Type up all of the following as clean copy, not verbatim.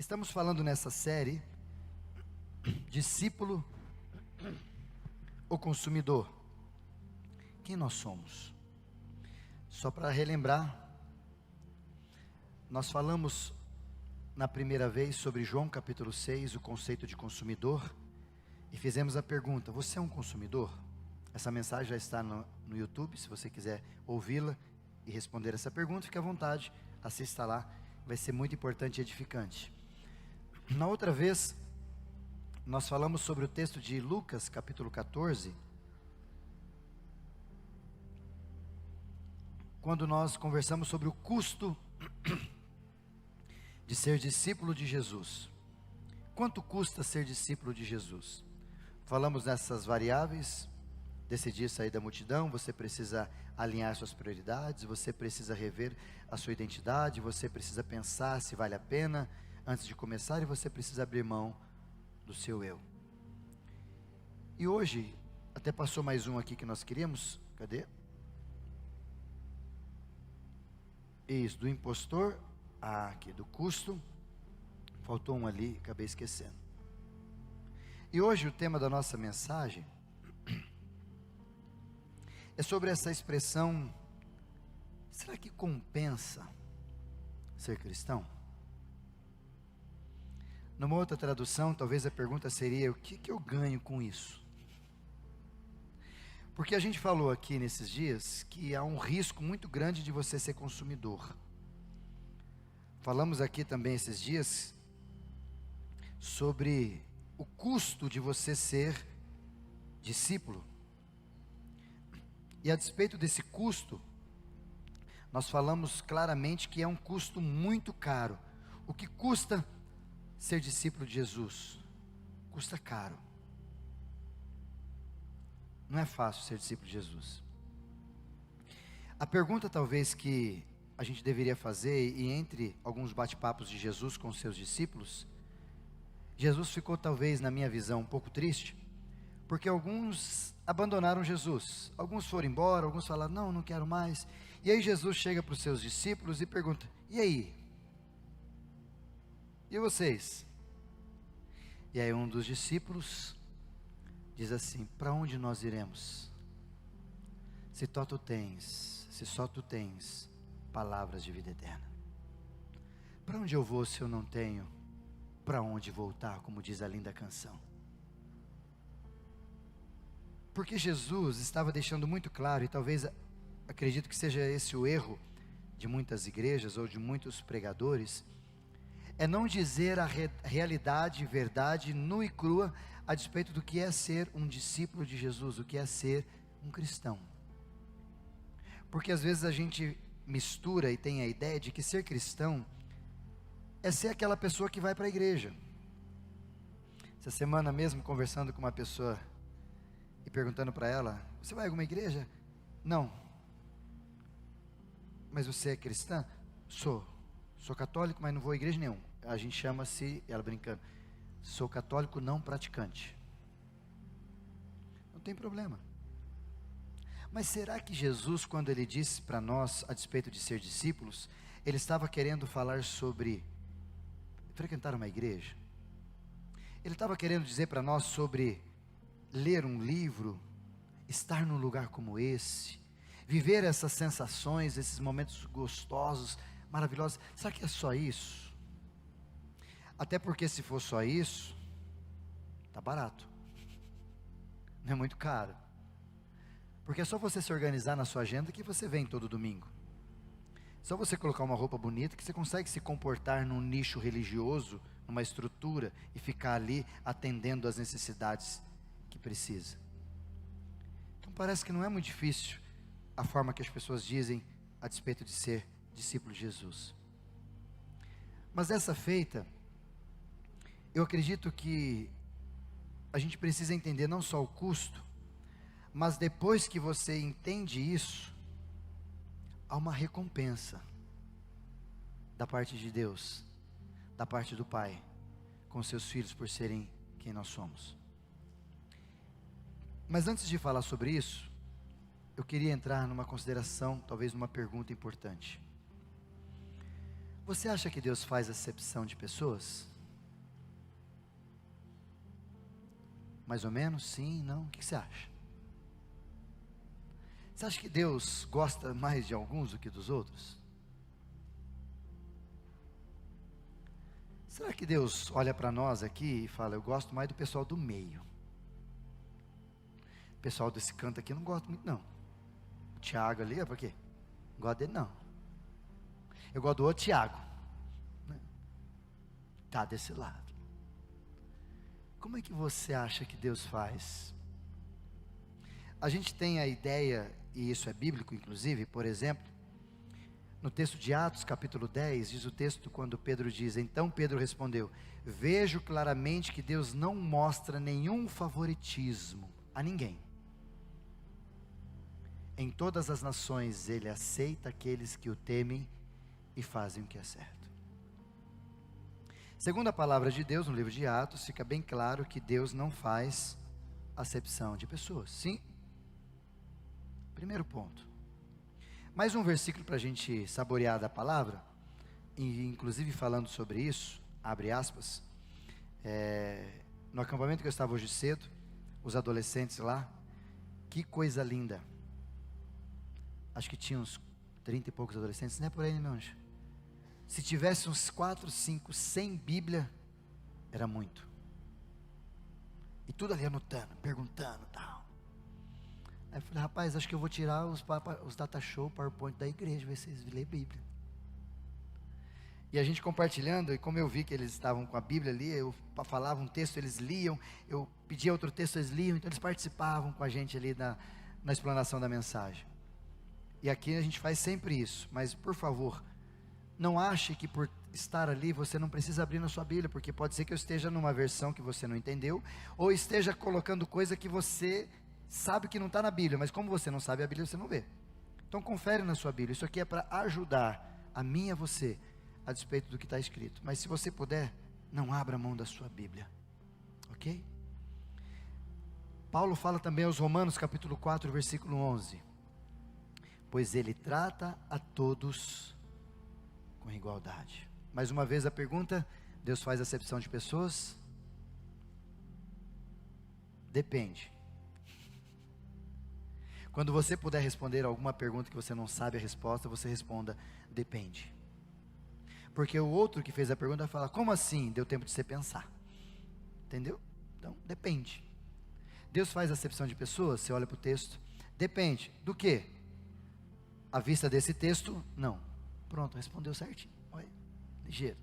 Estamos falando nessa série, discípulo ou consumidor? Quem nós somos? Só para relembrar, nós falamos na primeira vez sobre João capítulo 6, o conceito de consumidor, e fizemos a pergunta: você é um consumidor? Essa mensagem já está no YouTube, se você quiser ouvi-la e responder essa pergunta, fique à vontade, assista lá, vai ser muito importante e edificante. Na outra vez, nós falamos sobre o texto de Lucas capítulo 14, quando nós conversamos sobre o custo de ser discípulo de Jesus. Quanto custa ser discípulo de Jesus? Falamos nessas variáveis: decidir sair da multidão, você precisa alinhar suas prioridades, você precisa rever a sua identidade, você precisa pensar se vale a pena antes de começar, e você precisa abrir mão do seu eu. E hoje, até passou mais um aqui que nós queríamos, cadê? Isso, do impostor, aqui, do custo, faltou um ali, acabei esquecendo. E hoje o tema da nossa mensagem é sobre essa expressão: será que compensa ser cristão? Numa outra tradução, talvez a pergunta seria: o que eu ganho com isso? Porque a gente falou aqui nesses dias que há um risco muito grande de você ser consumidor. Falamos aqui também esses dias sobre o custo de você ser discípulo. E a despeito desse custo, nós falamos claramente que é um custo muito caro. O que custa ser discípulo de Jesus? Custa caro. Não é fácil ser discípulo de Jesus. A pergunta talvez que a gente deveria fazer, e entre alguns bate-papos de Jesus com seus discípulos, Jesus ficou talvez, na minha visão, um pouco triste, porque alguns abandonaram Jesus, alguns foram embora, alguns falaram: não quero mais. E aí Jesus chega para os seus discípulos e pergunta: e aí? E vocês? E aí um dos discípulos diz assim: para onde nós iremos? Se só tu tens palavras de vida eterna. Para onde eu vou se eu não tenho para onde voltar, como diz a linda canção? Porque Jesus estava deixando muito claro, e talvez acredito que seja esse o erro de muitas igrejas ou de muitos pregadores, é não dizer a realidade, verdade, nua e crua, a despeito do que é ser um discípulo de Jesus, o que é ser um cristão. Porque às vezes a gente mistura e tem a ideia de que ser cristão é ser aquela pessoa que vai para a igreja. Essa semana mesmo, conversando com uma pessoa e perguntando para ela: você vai a alguma igreja? Não. Mas você é cristã? Sou católico, mas não vou a igreja nenhuma. A gente chama-se, ela brincando, sou católico não praticante. Não tem problema. Mas será que Jesus, quando ele disse para nós, a despeito de ser discípulos, ele estava querendo falar sobre frequentar uma igreja? Ele estava querendo dizer para nós sobre ler um livro, estar num lugar como esse, viver essas sensações, esses momentos gostosos, maravilhosos? Será que é só isso? Até porque se for só isso, tá barato, não é muito caro. Porque é só você se organizar na sua agenda que você vem todo domingo. Só você colocar uma roupa bonita que você consegue se comportar num nicho religioso, numa estrutura, e ficar ali atendendo às necessidades que precisa. Então parece que não é muito difícil a forma que as pessoas dizem a despeito de ser discípulo de Jesus. Mas dessa feita, eu acredito que a gente precisa entender não só o custo, mas depois que você entende isso, há uma recompensa da parte de Deus, da parte do Pai, com seus filhos por serem quem nós somos. Mas antes de falar sobre isso, eu queria entrar numa consideração, talvez numa pergunta importante. Você acha que Deus faz acepção de pessoas? Mais ou menos? Sim? Não? O que você acha? Você acha que Deus gosta mais de alguns do que dos outros? Será que Deus olha para nós aqui e fala, eu gosto mais do pessoal do meio? O pessoal desse canto aqui eu não gosto muito não. O Tiago ali, por quê? Não gosto dele não. Eu gosto do outro Tiago. Está desse lado. Como é que você acha que Deus faz? A gente tem a ideia, e isso é bíblico inclusive, por exemplo, no texto de Atos capítulo 10, diz o texto quando Pedro diz, então Pedro respondeu, vejo claramente que Deus não mostra nenhum favoritismo a ninguém. Em todas as nações Ele aceita aqueles que o temem e fazem o que é certo. Segundo a palavra de Deus, no livro de Atos, fica bem claro que Deus não faz acepção de pessoas. Sim? Primeiro ponto. Mais um versículo para a gente saborear da palavra, e inclusive falando sobre isso, abre aspas, no acampamento que eu estava hoje cedo, os adolescentes lá, que coisa linda. Acho que tinha uns 30 e poucos adolescentes, não é por aí, meu anjo? Se tivesse uns 4, 5, 100 Bíblia, era muito. E tudo ali anotando, perguntando e tal. Aí eu falei, rapaz, acho que eu vou tirar os data show, PowerPoint da igreja, ver se eles lêem Bíblia. E a gente compartilhando, e como eu vi que eles estavam com a Bíblia ali, eu falava um texto, eles liam, eu pedia outro texto, eles liam, então eles participavam com a gente ali na explanação da mensagem. E aqui a gente faz sempre isso, mas por favor, não ache que por estar ali você não precisa abrir na sua Bíblia, porque pode ser que eu esteja numa versão que você não entendeu, ou esteja colocando coisa que você sabe que não está na Bíblia, mas como você não sabe a Bíblia, você não vê. Então confere na sua Bíblia, isso aqui é para ajudar a mim e a você, a despeito do que está escrito. Mas se você puder, não abra mão da sua Bíblia, ok? Paulo fala também aos Romanos capítulo 4, versículo 11, pois ele trata a todos com igualdade. Mais uma vez a pergunta, Deus faz acepção de pessoas? Depende. Quando você puder responder alguma pergunta que você não sabe a resposta, você responda, depende. Porque o outro que fez a pergunta fala, como assim? Deu tempo de você pensar. Entendeu? Então, depende. Deus faz acepção de pessoas? Você olha para o texto, depende. Do quê? À vista desse texto, não. Pronto, respondeu certinho. Olha, ligeiro.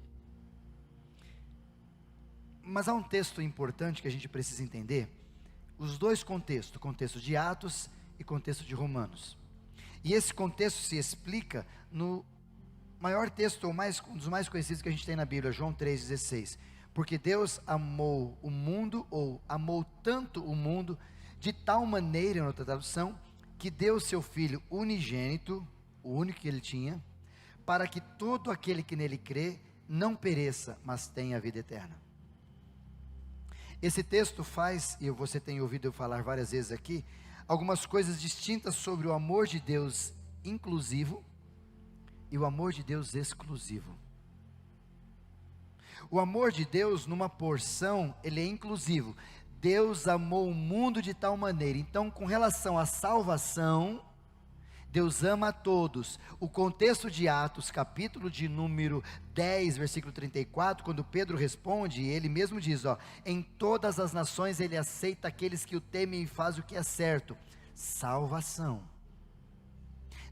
Mas há um texto importante que a gente precisa entender. Os dois contextos, contexto de Atos e contexto de Romanos. E esse contexto se explica no maior texto, um dos mais conhecidos que a gente tem na Bíblia, João 3,16. Porque Deus amou o mundo, ou amou tanto o mundo, de tal maneira, em outra tradução, que deu seu Filho unigênito, o único que ele tinha, para que todo aquele que nele crê, não pereça, mas tenha a vida eterna. Esse texto faz, e você tem ouvido eu falar várias vezes aqui, algumas coisas distintas sobre o amor de Deus inclusivo, e o amor de Deus exclusivo. O amor de Deus numa porção, ele é inclusivo. Deus amou o mundo de tal maneira, então com relação à salvação, Deus ama a todos. O contexto de Atos, capítulo de número 10, versículo 34, quando Pedro responde, ele mesmo diz, em todas as nações ele aceita aqueles que o temem e faz o que é certo. Salvação.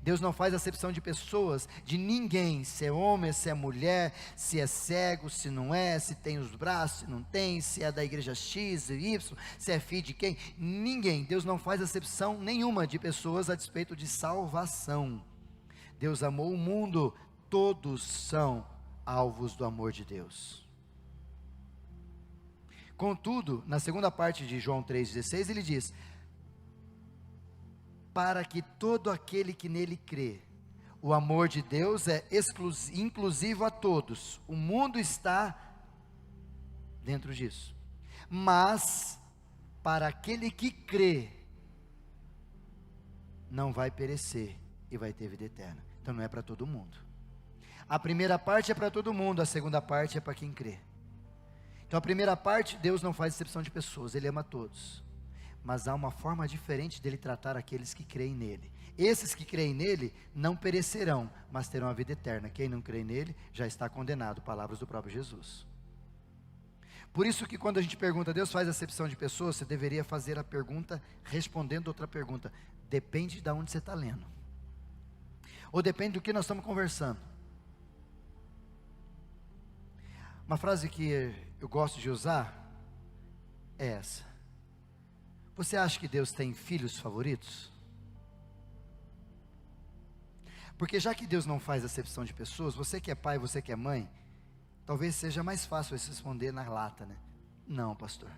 Deus não faz acepção de pessoas, de ninguém, se é homem, se é mulher, se é cego, se não é, se tem os braços, se não tem, se é da igreja X, Y, se é filho de quem, ninguém. Deus não faz acepção nenhuma de pessoas a despeito de salvação. Deus amou o mundo, todos são alvos do amor de Deus. Contudo, na segunda parte de João 3,16, ele diz, para que todo aquele que nele crê, o amor de Deus é inclusivo a todos, o mundo está dentro disso, mas para aquele que crê, não vai perecer e vai ter vida eterna. Então não é para todo mundo. A primeira parte é para todo mundo, a segunda parte é para quem crê. Então a primeira parte, Deus não faz exceção de pessoas, Ele ama todos. Mas há uma forma diferente dele tratar aqueles que creem nele. Esses que creem nele não perecerão, mas terão a vida eterna. Quem não crê nele já está condenado, palavras do próprio Jesus. Por isso que quando a gente pergunta, Deus faz acepção de pessoas, você deveria fazer a pergunta respondendo outra pergunta. Depende de onde você está lendo. Ou depende do que nós estamos conversando. Uma frase que eu gosto de usar é essa. Você acha que Deus tem filhos favoritos? Porque já que Deus não faz acepção de pessoas, você que é pai, você que é mãe, talvez seja mais fácil você responder na lata, né? Não, pastor.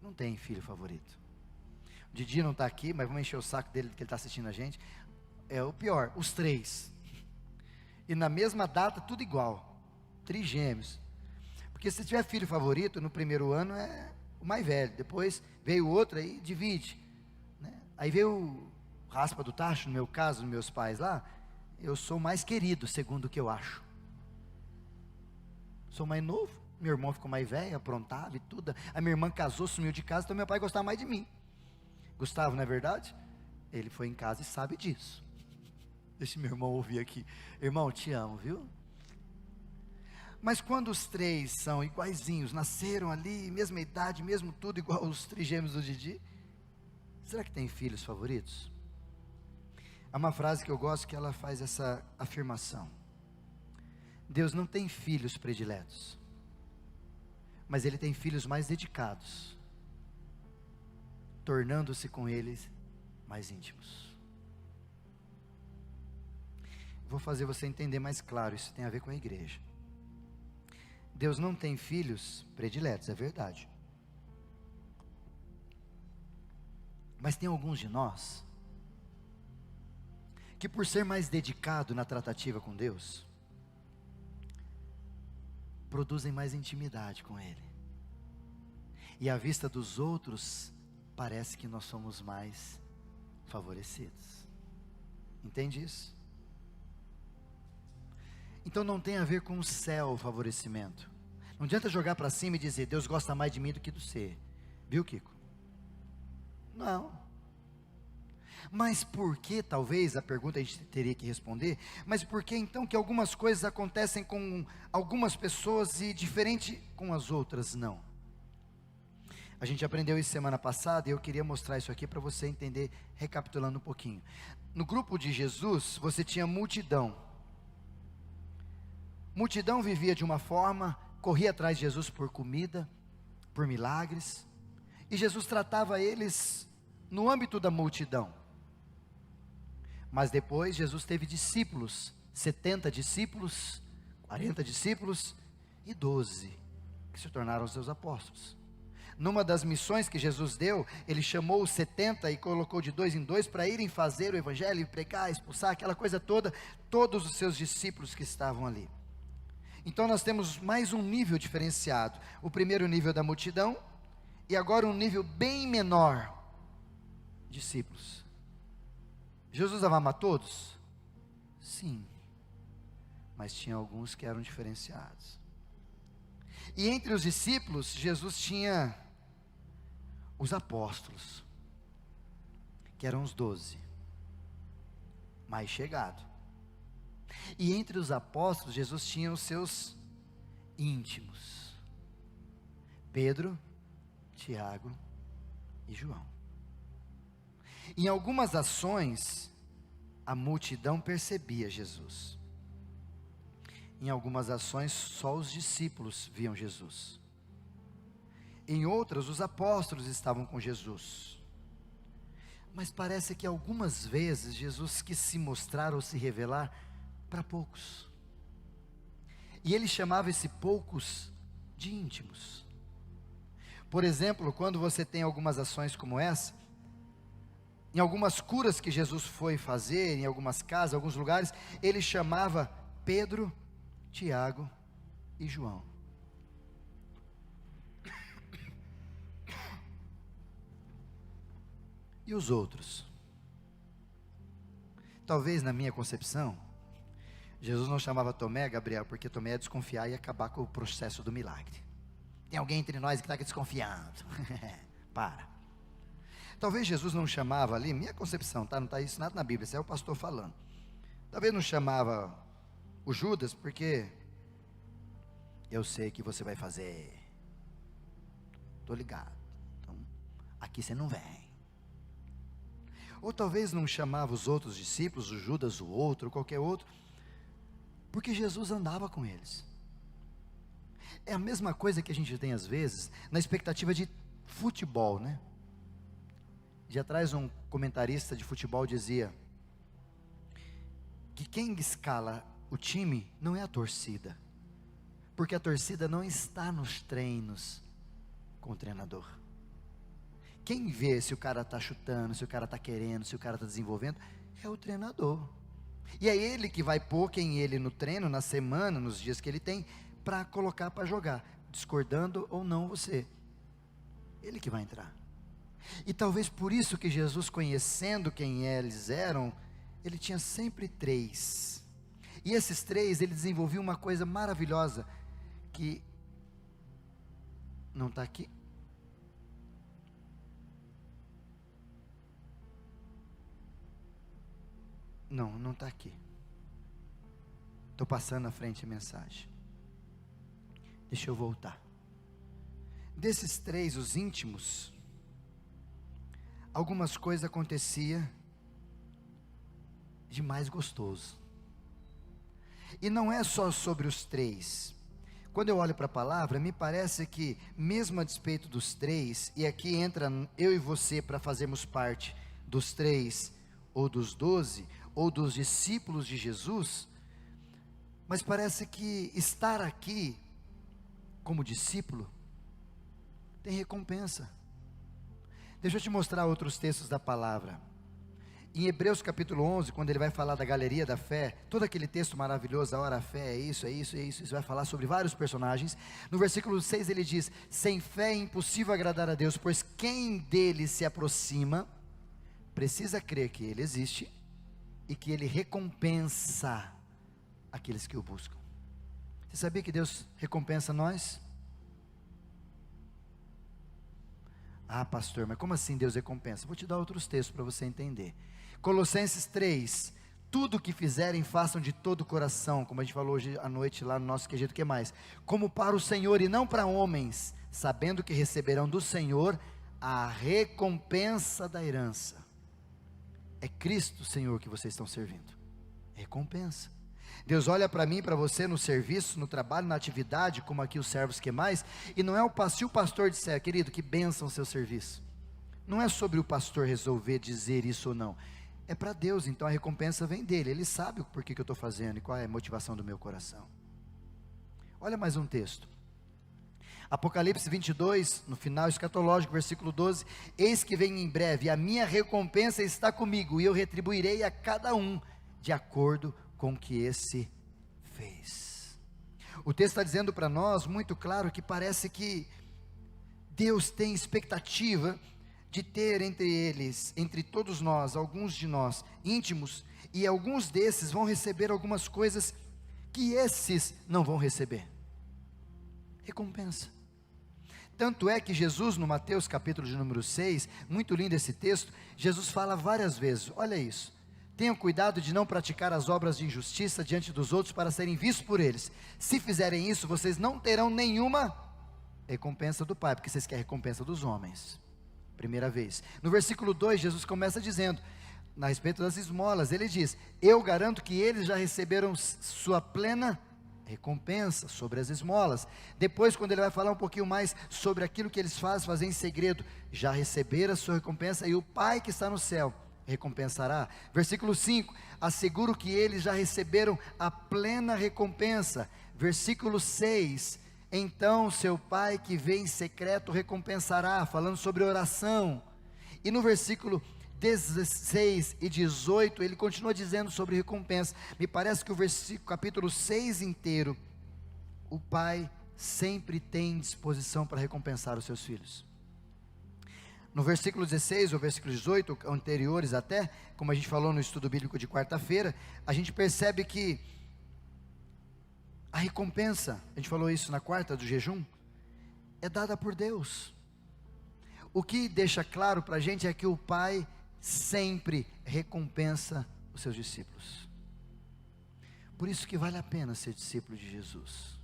Não tem filho favorito. O Didi não está aqui, mas vamos encher o saco dele, que ele está assistindo a gente. É o pior, os três. E na mesma data, tudo igual. Trigêmeos. Porque se tiver filho favorito, no primeiro ano é o mais velho. Depois veio o outro, aí divide, né? Aí veio o raspa do tacho, no meu caso, nos meus pais lá. Eu sou mais querido, segundo o que eu acho. Sou mais novo, meu irmão ficou mais velho, aprontava e tudo. A minha irmã casou, sumiu de casa, então meu pai gostava mais de mim. Gustavo, não é verdade? Ele foi em casa e sabe disso. Deixa meu irmão ouvir aqui. Irmão, te amo, viu? Mas quando os três são iguaizinhos, nasceram ali, mesma idade, mesmo tudo, igual os trigêmeos do Didi, será que tem filhos favoritos? Há uma frase que eu gosto que ela faz essa afirmação. Deus não tem filhos prediletos, mas Ele tem filhos mais dedicados, tornando-se com eles mais íntimos. Vou fazer você entender mais claro, isso tem a ver com a igreja. Deus não tem filhos prediletos, é verdade. Mas tem alguns de nós, que por ser mais dedicado na tratativa com Deus, produzem mais intimidade com Ele. E à vista dos outros, parece que nós somos mais favorecidos. Entende isso? Então não tem a ver com o céu o favorecimento. Não adianta jogar para cima e dizer, Deus gosta mais de mim do que do você. Viu, Kiko? Não. Mas por que, talvez, a pergunta a gente teria que responder, mas por que então que algumas coisas acontecem com algumas pessoas e diferente com as outras não? A gente aprendeu isso semana passada e eu queria mostrar isso aqui para você entender, recapitulando um pouquinho. No grupo de Jesus, você tinha multidão. Multidão vivia de uma forma, corria atrás de Jesus por comida, por milagres, e Jesus tratava eles no âmbito da multidão. Mas depois Jesus teve discípulos, 70 discípulos, 40 discípulos e 12, que se tornaram seus apóstolos. Numa das missões que Jesus deu, Ele chamou os 70 e colocou de 2 em 2 para irem fazer o evangelho, pregar, expulsar, aquela coisa toda, todos os seus discípulos que estavam ali. Então nós temos mais um nível diferenciado. O primeiro nível da multidão, e agora um nível bem menor, discípulos. Jesus amava a todos? Sim, mas tinha alguns que eram diferenciados. E entre os discípulos, Jesus tinha os apóstolos, que eram os 12, mais chegados. E entre os apóstolos, Jesus tinha os seus íntimos, Pedro, Tiago e João. Em algumas ações, a multidão percebia Jesus. Em algumas ações, só os discípulos viam Jesus. Em outras, os apóstolos estavam com Jesus. Mas parece que algumas vezes Jesus quis se mostrar ou se revelar para poucos. E Ele chamava esse poucos de íntimos. Por exemplo, quando você tem algumas ações como essa, em algumas curas que Jesus foi fazer, em algumas casas, em alguns lugares, Ele chamava Pedro, Tiago e João. E os outros? Talvez na minha concepção, Jesus não chamava Tomé, Gabriel, porque Tomé ia desconfiar e acabar com o processo do milagre. Tem alguém entre nós que está aqui desconfiando. Para. Talvez Jesus não chamava ali, minha concepção, tá? Não está isso nada na Bíblia, isso é o pastor falando. Talvez não chamava o Judas, porque eu sei que você vai fazer. Estou ligado. Então, aqui você não vem. Ou talvez não chamava os outros discípulos, o Judas, o outro, qualquer outro, porque Jesus andava com eles. É a mesma coisa que a gente tem às vezes na expectativa de futebol, né? Já atrás um comentarista de futebol dizia que quem escala o time não é a torcida, porque a torcida não está nos treinos com o treinador. Quem vê se o cara está chutando, se o cara está querendo, se o cara está desenvolvendo, é o treinador. E é ele que vai pôr quem ele no treino, na semana, nos dias que ele tem, para colocar para jogar, discordando ou não você. Ele que vai entrar. E talvez por isso que Jesus, conhecendo quem eles eram, ele tinha sempre 3. E esses 3, ele desenvolveu uma coisa maravilhosa, que não está aqui. Não está aqui. Estou passando à frente a mensagem. Deixa eu voltar. Desses 3, os íntimos, algumas coisas aconteciam de mais gostoso. E não é só sobre os 3. Quando eu olho para a palavra, me parece que, mesmo a despeito dos 3, e aqui entra eu e você para fazermos parte dos 3, ou dos 12, ou dos discípulos de Jesus, mas parece que estar aqui como discípulo tem recompensa. Deixa eu te mostrar outros textos da palavra. Em Hebreus capítulo 11, quando ele vai falar da galeria da fé, todo aquele texto maravilhoso, a hora a fé é isso, é isso, é isso, isso vai falar sobre vários personagens. No versículo 6 ele diz: sem fé é impossível agradar a Deus, pois quem dele se aproxima, precisa crer que ele existe, e que ele recompensa aqueles que o buscam. Você sabia que Deus recompensa nós? Ah, pastor, mas como assim Deus recompensa? Vou te dar outros textos para você entender. Colossenses 3, tudo que fizerem, façam de todo o coração, como a gente falou hoje à noite lá no nosso QG do Que Mais, como para o Senhor e não para homens, sabendo que receberão do Senhor a recompensa da herança. É Cristo, Senhor, que vocês estão servindo. Recompensa. Deus olha para mim, para você, no serviço, no trabalho, na atividade, como aqui os servos Que Mais, e não é se o pastor disser: querido, que bênção o seu serviço. Não é sobre o pastor resolver dizer isso ou não. É para Deus, então a recompensa vem dele. Ele sabe o porquê que eu estou fazendo e qual é a motivação do meu coração. Olha mais um texto. Apocalipse 22, no final escatológico, versículo 12: eis que venho em breve, a minha recompensa está comigo, e eu retribuirei a cada um, de acordo com o que esse fez. O texto está dizendo para nós, muito claro, que parece que Deus tem expectativa de ter entre eles, entre todos nós, alguns de nós, íntimos, e alguns desses vão receber algumas coisas que esses não vão receber. Recompensa. Tanto é que Jesus, no Mateus capítulo de número 6, muito lindo esse texto, Jesus fala várias vezes, olha isso: tenham cuidado de não praticar as obras de injustiça diante dos outros para serem vistos por eles. Se fizerem isso, vocês não terão nenhuma recompensa do Pai, porque vocês querem recompensa dos homens. Primeira vez. No versículo 2, Jesus começa dizendo, a respeito das esmolas, ele diz: eu garanto que eles já receberam sua plena recompensa sobre as esmolas. Depois, quando ele vai falar um pouquinho mais sobre aquilo que eles fazem em segredo, já receberam a sua recompensa, e o Pai que está no céu recompensará. Versículo 5, asseguro que eles já receberam a plena recompensa. Versículo 6, então seu Pai que vê em secreto recompensará, falando sobre oração. E no versículo 16 e 18, ele continua dizendo sobre recompensa. Me parece que o versículo, capítulo 6 inteiro, o Pai sempre tem disposição para recompensar os seus filhos. No versículo 16, ou versículo 18, anteriores até, como a gente falou no estudo bíblico de quarta-feira, a gente percebe que a recompensa, a gente falou isso na quarta do jejum, é dada por Deus. O que deixa claro para a gente é que o Pai sempre recompensa os seus discípulos. Por isso que vale a pena ser discípulo de Jesus.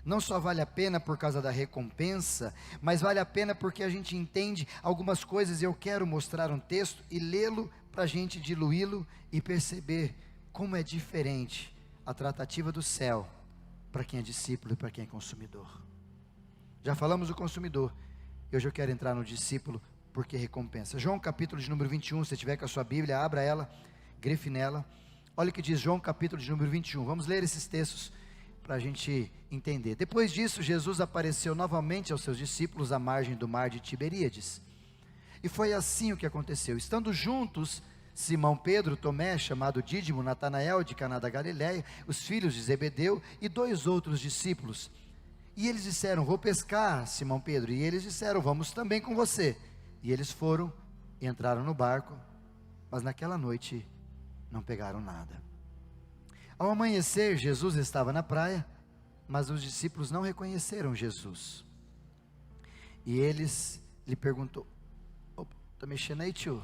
Não só vale a pena por causa da recompensa, mas vale a pena porque a gente entende algumas coisas. Eu quero mostrar um texto e lê-lo para a gente diluí-lo e perceber como é diferente a tratativa do céu para quem é discípulo e para quem é consumidor. Já falamos do consumidor, hoje eu quero entrar no discípulo, porque recompensa. João capítulo de número 21, se você tiver com a sua Bíblia, abra ela, grife nela. Olha o que diz João capítulo de número 21, vamos ler esses textos para a gente entender. Depois disso, Jesus apareceu novamente aos seus discípulos à margem do mar de Tiberíades. E foi assim o que aconteceu. Estando juntos, Simão Pedro, Tomé, chamado Dídimo, Natanael de Caná da Galileia, os filhos de Zebedeu e 2 outros discípulos. E eles disseram: vou pescar, Simão Pedro. E eles disseram: vamos também com você. E eles foram e entraram no barco, mas naquela noite não pegaram nada. Ao amanhecer, Jesus estava na praia, mas os discípulos não reconheceram Jesus. E eles lhe perguntou: tá mexendo aí, tio?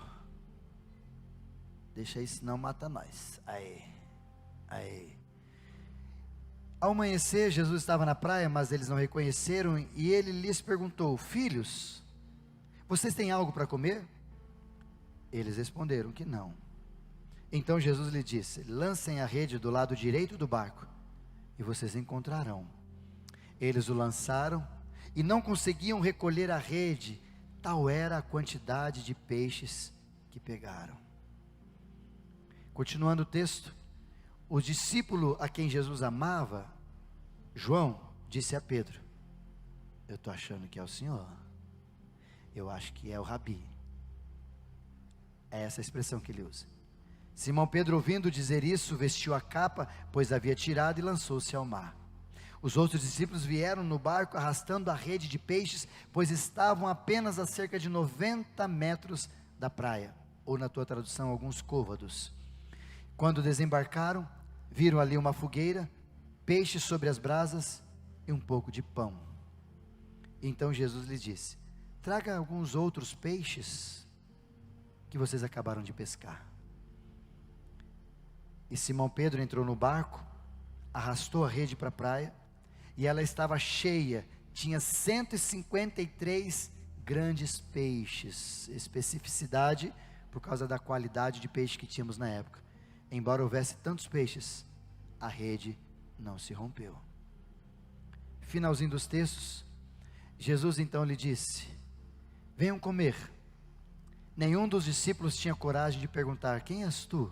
Deixa aí, senão mata nós. Aí. Ao amanhecer, Jesus estava na praia, mas eles não reconheceram, e ele lhes perguntou: filhos, vocês têm algo para comer? Eles responderam que não. Então Jesus lhe disse: lancem a rede do lado direito do barco, e vocês encontrarão. Eles o lançaram, e não conseguiam recolher a rede, tal era a quantidade de peixes que pegaram. Continuando o texto, o discípulo a quem Jesus amava, João, disse a Pedro: eu estou achando que é o Senhor, eu acho que é o Rabi. É essa a expressão que ele usa. Simão Pedro, ouvindo dizer isso, vestiu a capa, pois havia tirado, e lançou-se ao mar. Os outros discípulos vieram no barco arrastando a rede de peixes, pois estavam apenas a cerca de 90 metros da praia, ou na tua tradução, alguns côvados. Quando desembarcaram, viram ali uma fogueira, peixes sobre as brasas e um pouco de pão. Então Jesus lhes disse: traga alguns outros peixes que vocês acabaram de pescar. E Simão Pedro entrou no barco, arrastou a rede para a praia, e ela estava cheia, tinha 153 grandes peixes, especificidade por causa da qualidade de peixe que tínhamos na época. Embora houvesse tantos peixes, a rede não se rompeu. Finalzinho dos textos, Jesus então lhe disse: venham comer. Nenhum dos discípulos tinha coragem de perguntar: quem és tu?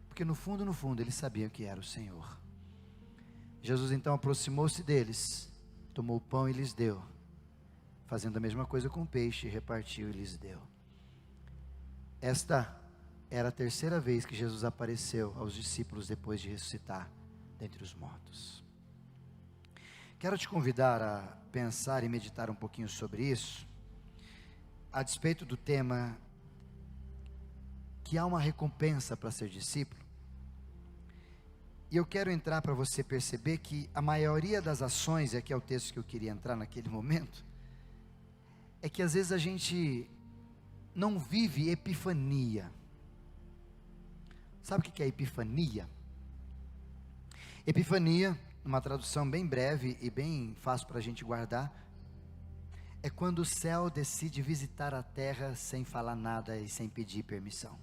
Porque no fundo eles sabiam que era o Senhor. Jesus então aproximou-se deles, tomou o pão e lhes deu, fazendo a mesma coisa com o peixe, repartiu e lhes deu. Esta era a terceira vez que Jesus apareceu aos discípulos depois de ressuscitar dentre os mortos. Quero te convidar a pensar e meditar um pouquinho sobre isso, a despeito do tema que há uma recompensa para ser discípulo. E eu quero entrar para você perceber que a maioria das ações, e aqui é o texto que eu queria entrar naquele momento, é que às vezes a gente não vive epifania. Sabe o que é epifania? Epifania, uma tradução bem breve e bem fácil para a gente guardar, é quando o céu decide visitar a terra sem falar nada e sem pedir permissão.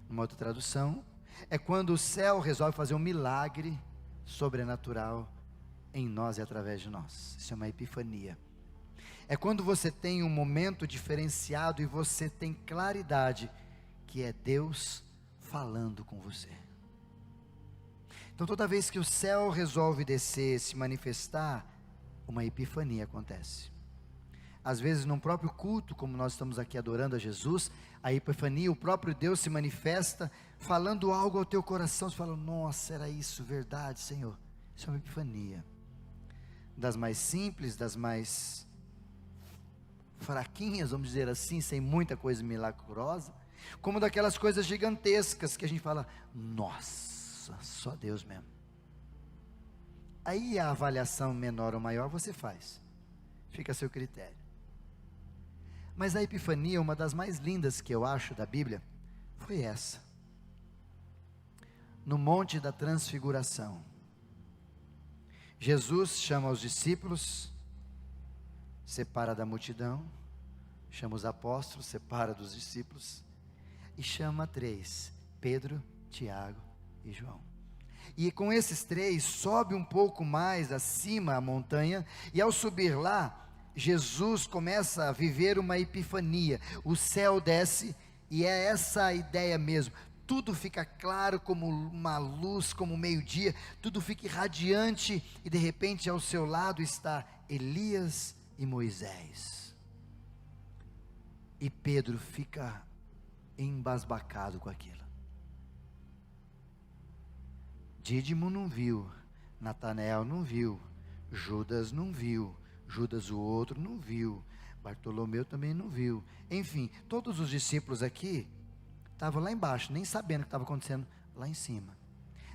Uma outra tradução, é quando o céu resolve fazer um milagre sobrenatural em nós e através de nós. Isso é uma epifania. É quando você tem um momento diferenciado e você tem claridade que é Deus falando com você. Então toda vez que o céu resolve descer, se manifestar, uma epifania acontece. Às vezes num próprio culto, como nós estamos aqui adorando a Jesus, a epifania, o próprio Deus se manifesta, falando algo ao teu coração. Você fala: nossa, era isso, verdade, Senhor. Isso é uma epifania. Das mais simples, das mais fraquinhas, vamos dizer assim, sem muita coisa milagrosa, como daquelas coisas gigantescas que a gente fala: nossa, só Deus mesmo. Aí a avaliação menor ou maior você faz, fica a seu critério. Mas a epifania, uma das mais lindas que eu acho da Bíblia, foi essa. No Monte da Transfiguração, Jesus chama os discípulos, separa da multidão, chama os apóstolos, separa dos discípulos, e chama 3, Pedro, Tiago e João. E com esses 3, sobe um pouco mais acima a montanha, e ao subir lá, Jesus começa a viver uma epifania, o céu desce, e é essa a ideia mesmo, tudo fica claro como uma luz, como meio-dia, tudo fica irradiante, e de repente ao seu lado está Elias e Moisés, e Pedro fica embasbacado com aquilo. Dídimo não viu, Natanael não viu, Judas não viu, Judas o outro não viu, Bartolomeu também não viu, enfim, todos os discípulos aqui estavam lá embaixo, nem sabendo o que estava acontecendo lá em cima.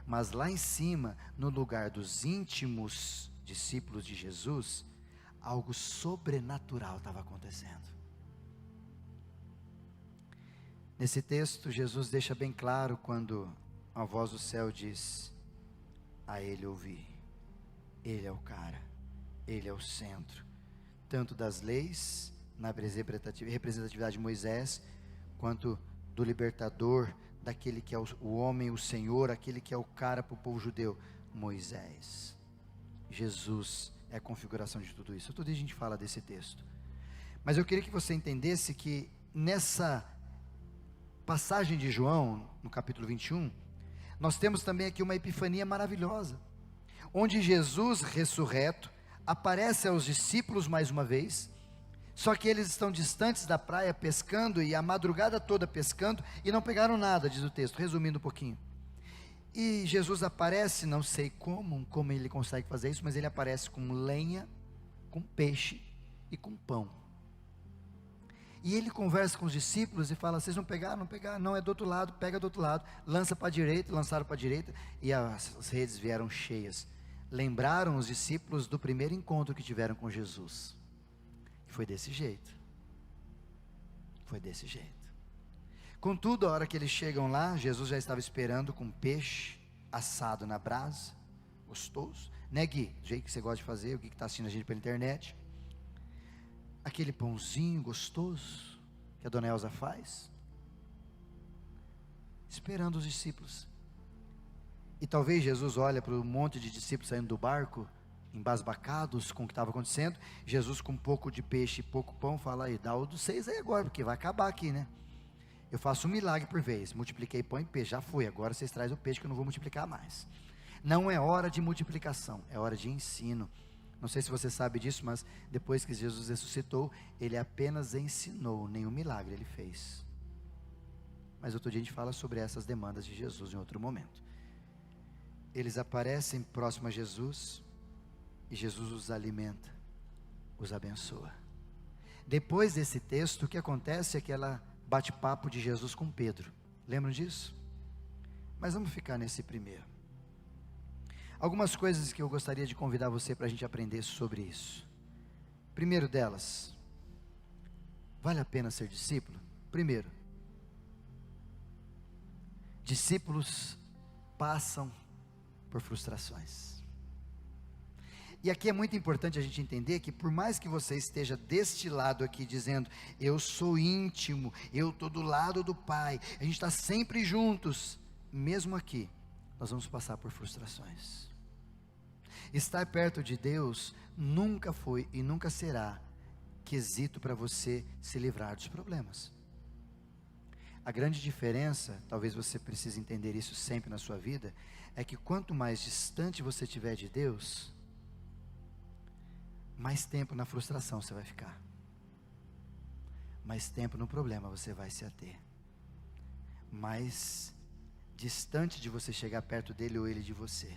Mas lá em cima, no lugar dos íntimos discípulos de Jesus, algo sobrenatural estava acontecendo. Nesse texto, Jesus deixa bem claro quando a voz do céu diz: a ele ouvi, ele é o cara, ele é o centro, tanto das leis, na representatividade de Moisés, quanto do libertador, daquele que é o homem, o Senhor, aquele que é o cara para o povo judeu, Moisés. Jesus é a configuração de tudo isso. Todo dia a gente fala desse texto, mas eu queria que você entendesse que nessa passagem de João, no capítulo 21, nós temos também aqui uma epifania maravilhosa, onde Jesus ressurreto aparece aos discípulos mais uma vez, só que eles estão distantes da praia pescando, e a madrugada toda pescando, e não pegaram nada, diz o texto, resumindo um pouquinho. E Jesus aparece, não sei como ele consegue fazer isso, mas ele aparece com lenha, com peixe e com pão. E ele conversa com os discípulos e fala: vocês vão pegar? Não pegar, não, é do outro lado, pega do outro lado, lança para a direita, lançaram para a direita, e as redes vieram cheias. Lembraram os discípulos do primeiro encontro que tiveram com Jesus. Foi desse jeito. Foi desse jeito. Contudo, a hora que eles chegam lá, Jesus já estava esperando com peixe assado na brasa, gostoso, né, Gui? Do jeito que você gosta de fazer, o Gui que está assistindo a gente pela internet. Aquele pãozinho gostoso que a dona Elza faz, esperando os discípulos. E talvez Jesus olha para um monte de discípulos saindo do barco, embasbacados com o que estava acontecendo. Jesus com um pouco de peixe e pouco pão, fala: aí, dá o dos 6 aí agora, porque vai acabar aqui, né? Eu faço um milagre por vez, multipliquei pão e peixe, já foi, agora vocês trazem o peixe que eu não vou multiplicar mais. Não é hora de multiplicação, é hora de ensino. Não sei se você sabe disso, mas depois que Jesus ressuscitou, ele apenas ensinou, nenhum milagre ele fez. Mas outro dia a gente fala sobre essas demandas de Jesus em outro momento. Eles aparecem próximo a Jesus, e Jesus os alimenta, os abençoa. Depois desse texto, o que acontece é aquela bate-papo de Jesus com Pedro. Lembram disso? Mas vamos ficar nesse primeiro. Algumas coisas que eu gostaria de convidar você para a gente aprender sobre isso. Primeiro delas, vale a pena ser discípulo? Primeiro, discípulos passam por frustrações. E aqui é muito importante a gente entender que por mais que você esteja deste lado aqui dizendo: eu sou íntimo, eu estou do lado do Pai, a gente está sempre juntos, mesmo aqui, nós vamos passar por frustrações. Estar perto de Deus nunca foi e nunca será quesito para você se livrar dos problemas. A grande diferença, talvez você precise entender isso sempre na sua vida, é que quanto mais distante você estiver de Deus, mais tempo na frustração você vai ficar, mais tempo no problema você vai se ater, mais distante de você chegar perto dele ou ele de você.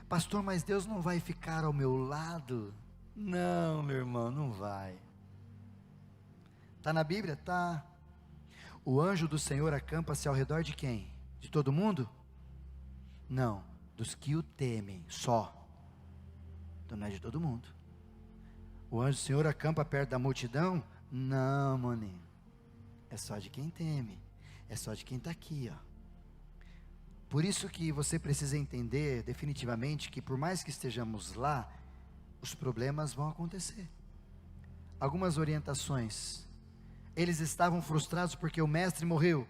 Pastor, mas Deus não vai ficar ao meu lado? Não, meu irmão, não vai. Está na Bíblia? Está. O anjo do Senhor acampa-se ao redor de quem? De todo mundo? Não, dos que o temem, só. Então não é de todo mundo. O anjo do Senhor acampa perto da multidão? Não, maninho. É só de quem teme. É só de quem está aqui, ó. Por isso que você precisa entender definitivamente que por mais que estejamos lá, os problemas vão acontecer. Algumas orientações. Eles estavam frustrados porque o mestre morreu.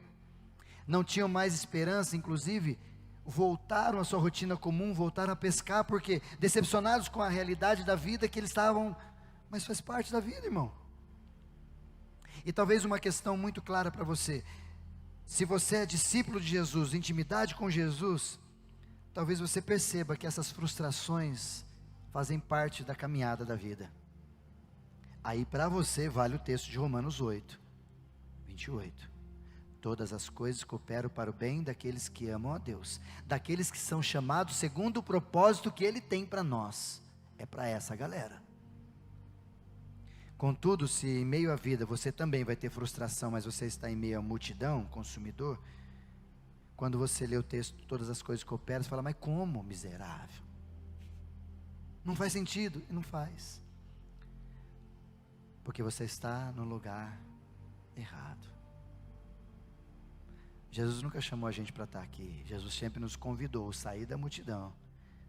Não tinham mais esperança, inclusive voltaram à sua rotina comum, voltaram a pescar, porque decepcionados com a realidade da vida que eles estavam, mas faz parte da vida, irmão. E talvez uma questão muito clara para você: se você é discípulo de Jesus, intimidade com Jesus, talvez você perceba que essas frustrações fazem parte da caminhada da vida. Aí para você vale o texto de Romanos 8, 28. Todas as coisas cooperam para o bem daqueles que amam a Deus, daqueles que são chamados segundo o propósito que Ele tem para nós. É para essa galera. Contudo, se em meio à vida você também vai ter frustração, mas você está em meio à multidão, consumidor, quando você lê o texto, todas as coisas cooperam, você fala, mas como, miserável? Não faz sentido. E não faz. Porque você está no lugar errado. Jesus nunca chamou a gente para estar aqui. Jesus sempre nos convidou a sair da multidão,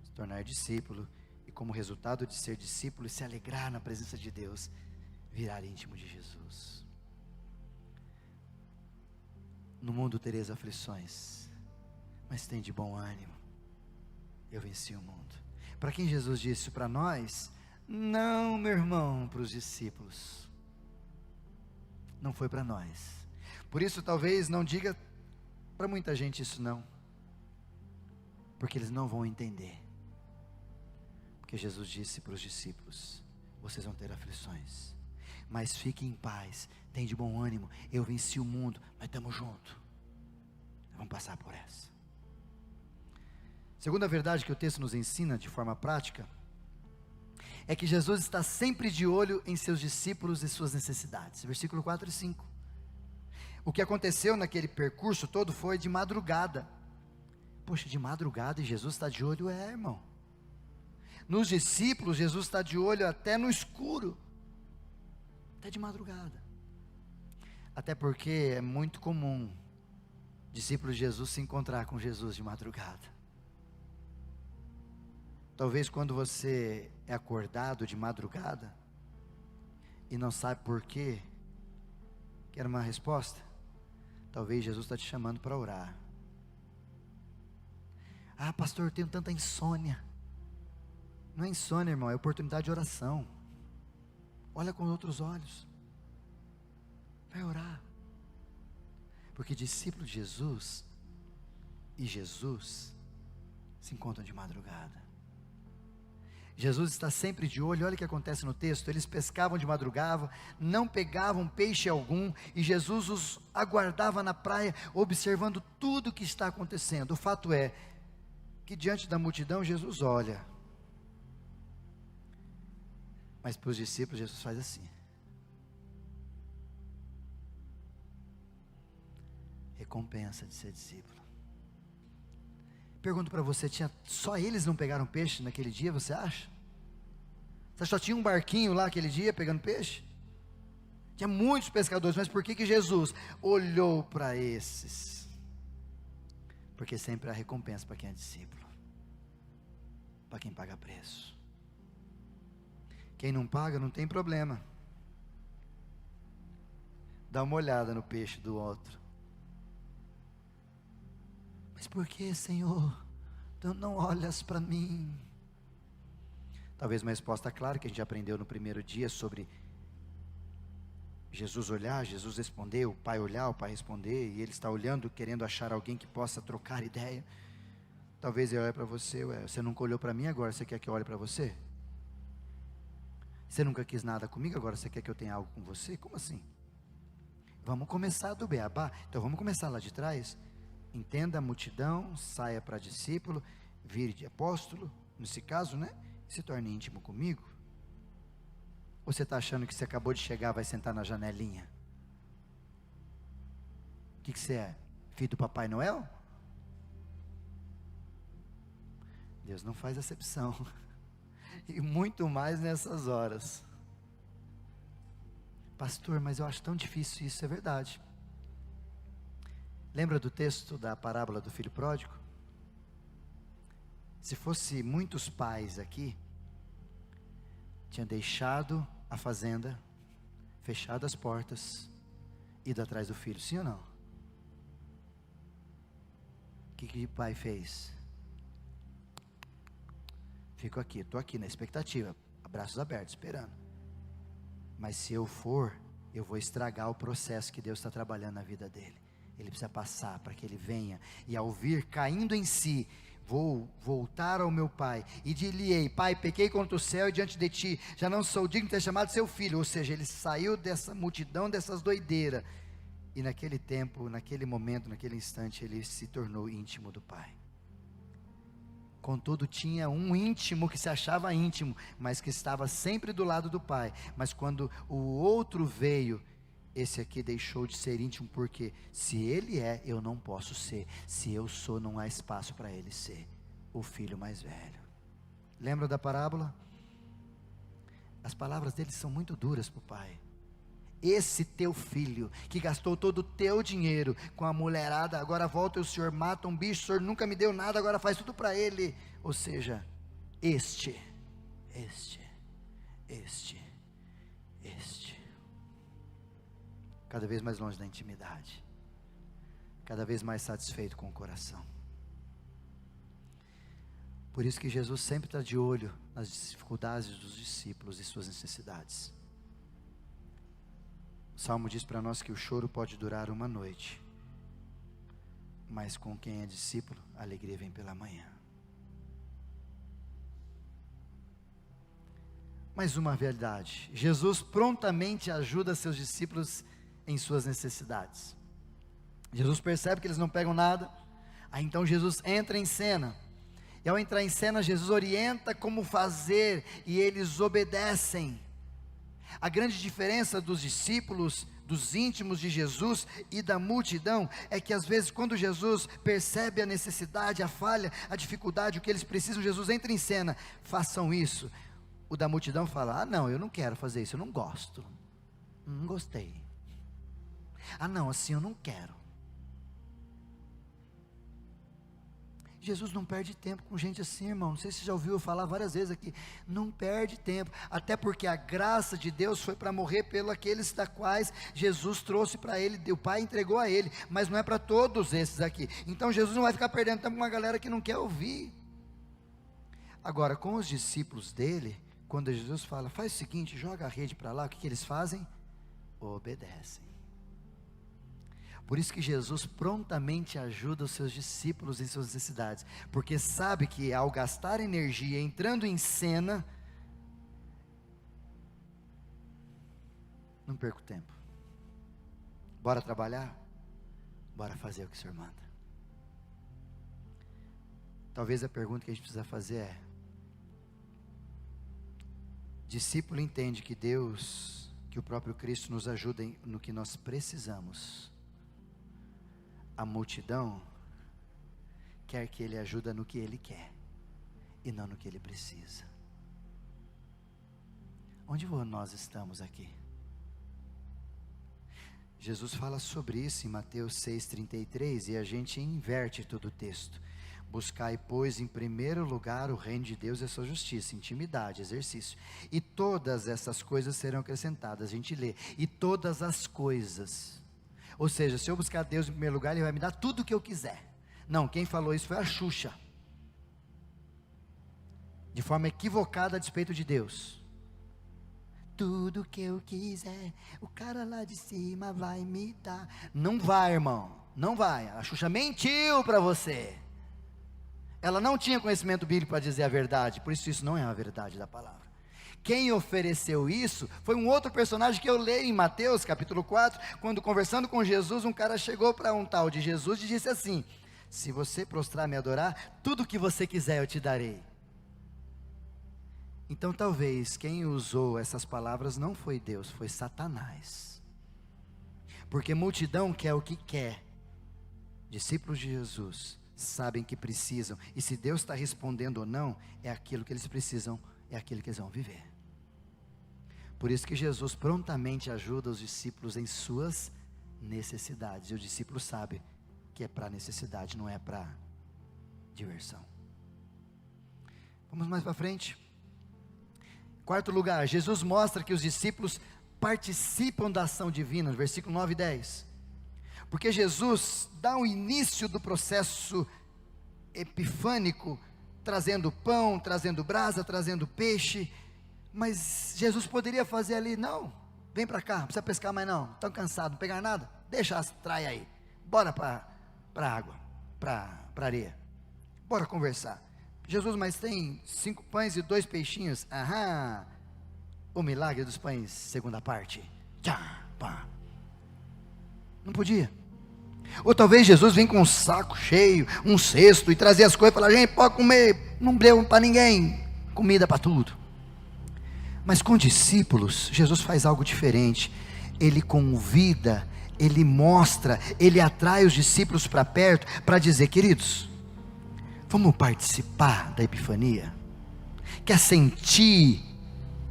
se tornar discípulo, e como resultado de ser discípulo e se alegrar na presença de Deus, virar íntimo de Jesus. No mundo tereis aflições, mas tem de bom ânimo, eu venci o mundo. Para quem Jesus disse isso para nós? Não, meu irmão, para os discípulos. Não foi para nós. Por isso talvez não diga para muita gente isso não, porque eles não vão entender. Porque Jesus disse para os discípulos: vocês vão ter aflições, mas fiquem em paz, tem de bom ânimo, eu venci o mundo, nós estamos juntos, vamos passar por essa. Segunda verdade que o texto nos ensina de forma prática, é que Jesus está sempre de olho em seus discípulos e suas necessidades. Versículo 4 e 5. O que aconteceu naquele percurso todo foi de madrugada. Poxa, de madrugada e Jesus está de olho, irmão. Nos discípulos, Jesus está de olho até no escuro, até de madrugada. Até porque é muito comum discípulos de Jesus se encontrar com Jesus de madrugada. Talvez quando você é acordado de madrugada e não sabe por quê, quer uma resposta? Talvez Jesus está te chamando para orar. Ah, pastor, eu tenho tanta insônia. Não é insônia, irmão, é oportunidade de oração. Olha com outros olhos. Vai orar. Porque discípulo de Jesus e Jesus se encontram de madrugada. Jesus está sempre de olho. Olha o que acontece no texto. Eles pescavam de madrugada, não pegavam peixe algum, e Jesus os aguardava na praia, observando tudo o que está acontecendo. O fato é que diante da multidão Jesus olha, mas para os discípulos Jesus faz assim: recompensa de ser discípulo. Pergunto para você, só eles não pegaram peixe naquele dia, você acha? Você só tinha um barquinho lá aquele dia pegando peixe? Tinha muitos pescadores, mas por que Jesus olhou para esses? Porque sempre há recompensa para quem é discípulo, para quem paga preço. Quem não paga não tem problema. Dá uma olhada no peixe do outro. Mas por que, Senhor, tu não olhas para mim? Talvez uma resposta clara que a gente aprendeu no primeiro dia sobre Jesus olhar, Jesus responder, o Pai olhar, o Pai responder, e Ele está olhando, querendo achar alguém que possa trocar ideia. Talvez Ele olhe para você: você nunca olhou para mim, agora você quer que eu olhe para você? Você nunca quis nada comigo, agora você quer que eu tenha algo com você? Como assim? Vamos começar do beabá. Então vamos começar lá de trás. Entenda a multidão, saia para discípulo, vire de apóstolo, nesse caso, né? Se torne íntimo comigo. Ou você está achando que você acabou de chegar, vai sentar na janelinha? O que você é? Filho do Papai Noel? Deus não faz acepção. e muito mais nessas horas. Pastor, mas eu acho tão difícil isso, é verdade. Lembra do texto da parábola do filho pródigo? Se fosse muitos pais aqui, tinha deixado a fazenda, fechado as portas, ido atrás do filho, sim ou não? O que o pai fez? Fico aqui, estou aqui na expectativa, braços abertos, esperando. Mas se eu for, eu vou estragar o processo que Deus está trabalhando na vida dele. Ele precisa passar para que ele venha, e ao vir caindo em si, vou voltar ao meu pai, e dir-lhe-ei: Pai, pequei contra o céu e diante de ti, já não sou digno de ter chamado seu filho. Ou seja, ele saiu dessa multidão, dessas doideiras, e naquele tempo, naquele momento, naquele instante, ele se tornou íntimo do pai. Contudo, tinha um íntimo que se achava íntimo, mas que estava sempre do lado do pai. Mas quando o outro veio, esse aqui deixou de ser íntimo, porque se ele é, eu não posso ser. Se eu sou, não há espaço para ele ser o filho mais velho. Lembra da parábola? As palavras dele são muito duras para o pai. Esse teu filho, que gastou todo o teu dinheiro com a mulherada, agora volta e o senhor mata um bicho, o senhor nunca me deu nada, agora faz tudo para ele. Ou seja, este. Cada vez mais longe da intimidade, cada vez mais satisfeito com o coração. Por isso que Jesus sempre está de olho nas dificuldades dos discípulos e suas necessidades. O Salmo diz para nós que o choro pode durar uma noite, mas com quem é discípulo, a alegria vem pela manhã. Mais uma verdade: Jesus prontamente ajuda seus discípulos em suas necessidades. Jesus percebe que eles não pegam nada, aí então Jesus entra em cena, e ao entrar em cena, Jesus orienta como fazer, e eles obedecem. A grande diferença dos discípulos, dos íntimos de Jesus e da multidão, é que às vezes quando Jesus percebe a necessidade, a falha, a dificuldade, o que eles precisam, Jesus entra em cena: façam isso. O da multidão fala: ah não, eu não quero fazer isso, eu não gosto, não gostei. Ah não, assim eu não quero. Jesus não perde tempo com gente assim, irmão. Não sei se você já ouviu eu falar várias vezes aqui. Não perde tempo, até porque a graça de Deus foi para morrer pelos aqueles da quais Jesus trouxe para ele, o Pai entregou a ele, mas não é para todos esses aqui. Então Jesus não vai ficar perdendo tempo com uma galera que não quer ouvir. Agora, com os discípulos dele, quando Jesus fala: faz o seguinte, joga a rede para lá, o que eles fazem? Obedecem. Por isso que Jesus prontamente ajuda os seus discípulos em suas necessidades, porque sabe que ao gastar energia entrando em cena, não perco tempo. Bora trabalhar? Bora fazer o que o Senhor manda. Talvez a pergunta que a gente precisa fazer é: discípulo entende que Deus, que o próprio Cristo nos ajuda no que nós precisamos. A multidão quer que ele ajude no que ele quer e não no que ele precisa. Onde nós estamos aqui? Jesus fala sobre isso em Mateus 6,33, e a gente inverte todo o texto. Buscai, pois, em primeiro lugar o reino de Deus e a sua justiça, intimidade, exercício, e todas essas coisas serão acrescentadas. A gente lê: e todas as coisas. Ou seja, se eu buscar Deus em primeiro lugar, Ele vai me dar tudo o que eu quiser. Não, quem falou isso foi a Xuxa, de forma equivocada a despeito de Deus. Tudo que eu quiser, o cara lá de cima vai me dar. Não vai, irmão, não vai. A Xuxa mentiu para você. Ela não tinha conhecimento bíblico para dizer a verdade, por isso não é a verdade da palavra. Quem ofereceu isso foi um outro personagem que eu leio em Mateus capítulo 4, quando conversando com Jesus, um cara chegou para um tal de Jesus e disse assim: se você prostrar e me adorar, tudo que você quiser eu te darei. Então talvez quem usou essas palavras não foi Deus, foi Satanás. Porque multidão quer o que quer. Discípulos de Jesus sabem que precisam, e se Deus está respondendo ou não, é aquilo que eles precisam é aquele que eles vão viver. Por isso que Jesus prontamente ajuda os discípulos em suas necessidades. E o discípulo sabe que é para necessidade, não é para diversão. Vamos mais para frente. Quarto lugar, Jesus mostra que os discípulos participam da ação divina, no versículo 9 e 10. Porque Jesus dá o início do processo epifânico, trazendo pão, trazendo brasa, trazendo peixe. Mas Jesus poderia fazer ali, não, vem para cá, não precisa pescar mais não, estão cansados, não pegar nada, deixa as traias aí, bora para a água, para areia, bora conversar. Jesus, mas tem 5 pães e 2 peixinhos, aham, o milagre dos pães, segunda parte, tchá, pá. Não podia. Ou talvez Jesus vem com um saco cheio, um cesto, e trazer as coisas e falar, gente, pode comer, não deu para ninguém, comida para tudo. Mas com discípulos, Jesus faz algo diferente. Ele convida, ele mostra, ele atrai os discípulos para perto, para dizer, queridos, vamos participar da epifania? Quer sentir